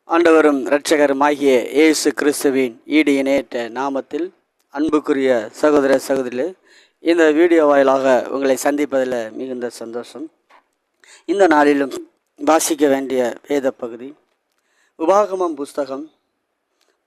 ஆண்டவரும் இரட்சகருமாகிய இயேசு கிறிஸ்துவின் ஈடு இணையற்ற நாமத்தில் அன்புக்குரிய சகோதர சகோதரிகளே, இந்த வீடியோ வாயிலாக உங்களை சந்திப்பதில் மிகுந்த சந்தோஷம். இந்த நாளிலும் வாசிக்க வேண்டிய வேத பகுதி உபாகமம் புஸ்தகம்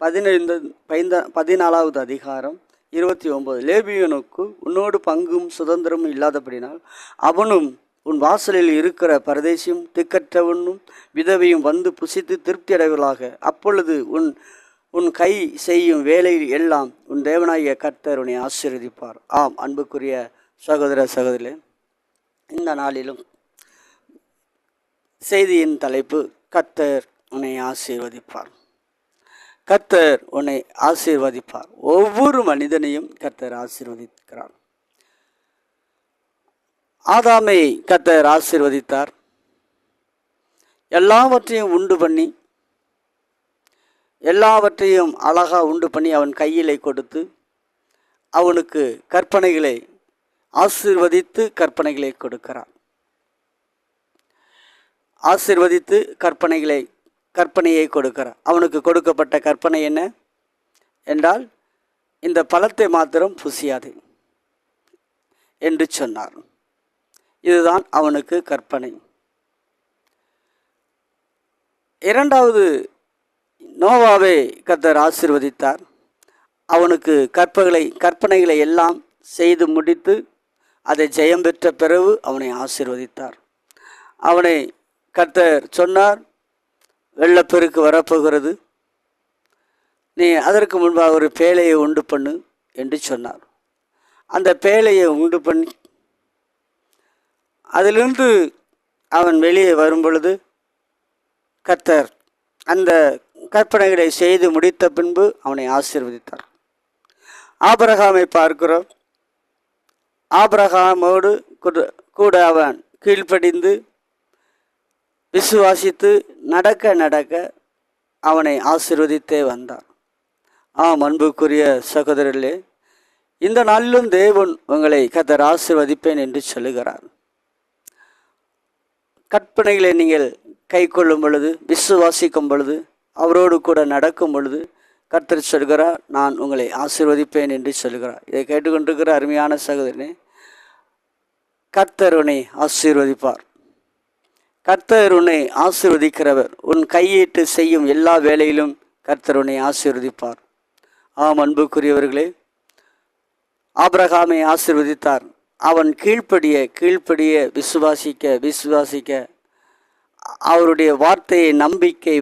14வது அதிகாரம் 29. லேவியனுக்கு உன்னோடு பங்கும் சுதந்திரமும் இல்லாதபடினால் அவனும் உன் வாசலில் இருக்கிற பரதேசியும் திக்கற்றவனும் விதவையும் வந்து புசித்து திருப்தி அடைவர்களாக. அப்பொழுது உன் கை செய்யும் வேலையில் எல்லாம் உன் தேவனாகிய கர்த்தர் உன்னை ஆசீர்வதிப்பார். ஆம், அன்புக்குரிய சகோதர சகோதரிகளே, இந்த நாளிலும் செய்தியின் தலைப்பு கர்த்தர் உன்னை ஆசீர்வதிப்பார். கர்த்தர் உன்னை ஆசீர்வதிப்பார். ஒவ்வொரு மனிதனையும் கர்த்தர் ஆசீர்வதிக்கிறார். ஆதாமை கர்த்தர் ஆசீர்வதித்தார். எல்லாவற்றையும் உண்டு பண்ணி, எல்லாவற்றையும் அழகாக உண்டு பண்ணி அவன் கையிலே கொடுத்து அவனுக்கு கற்பனைகளை ஆசீர்வதித்து கற்பனைகளை கொடுக்கிறார். ஆசீர்வதித்து கற்பனையை கொடுக்கிறார். அவனுக்கு கொடுக்கப்பட்ட கற்பனை என்ன என்றால், இந்த பழத்தை மாத்திரம் புசியாதே என்று சொன்னார். இதுதான் அவனுக்கு கற்பனை. இரண்டாவது, நோவாவை கர்த்தர் ஆசீர்வதித்தார். அவனுக்கு கற்பனைகளை எல்லாம் செய்து முடித்து அதை ஜெயம் பெற்ற பிறகு அவனை ஆசீர்வதித்தார். அவனை கர்த்தர் சொன்னார், வெள்ளப்பெருக்கு வரப்போகிறது, நீ அதற்கு முன்பாக ஒரு பேழையை உண்டு பண்ணு என்று சொன்னார். அந்த பேழையை உண்டு பண்ணி அதிலிருந்து அவன் வெளியே வரும் பொழுது கர்த்தர் அந்த கற்பனைகளை செய்து முடித்த பின்பு அவனை ஆசீர்வதித்தார். ஆபிரகாமை பார்க்கிறோம். ஆபிரகாமோடு கூட அவன் கீழ்ப்படிந்து விசுவாசித்து நடக்க அவனை ஆசீர்வதித்தே வந்தார். ஆம், அன்புக்குரிய சகோதரர்களே, இந்த நாளிலும் தேவன் உங்களை கர்த்தர் ஆசீர்வதிப்பேன் என்று சொல்லுகிறார். கற்பனைகளை நீங்கள் கை கொள்ளும் பொழுது, விசுவாசிக்கும் பொழுது, அவரோடு கூட நடக்கும் பொழுது கர்த்தர் சொல்கிறார், நான் உங்களை ஆசீர்வதிப்பேன் என்று சொல்கிறார். இதை கேட்டுக்கொண்டிருக்கிற அருமையான சகோதரனே, கர்த்தர் உன்னை ஆசீர்வதிப்பார். கர்த்தர் உன்னை ஆசீர்வதிக்கிறவர். உன் கையிட்டு செய்யும் எல்லா வேலையிலும் கர்த்தர் உன்னை ஆசீர்வதிப்பார். ஆம், அன்புக்குரியவர்களே, ஆபிரகாமை ஆசீர்வதித்தார். அவன் கீழ்ப்படிய விசுவாசிக்க அவருடைய வார்த்தையை நம்பிக்கை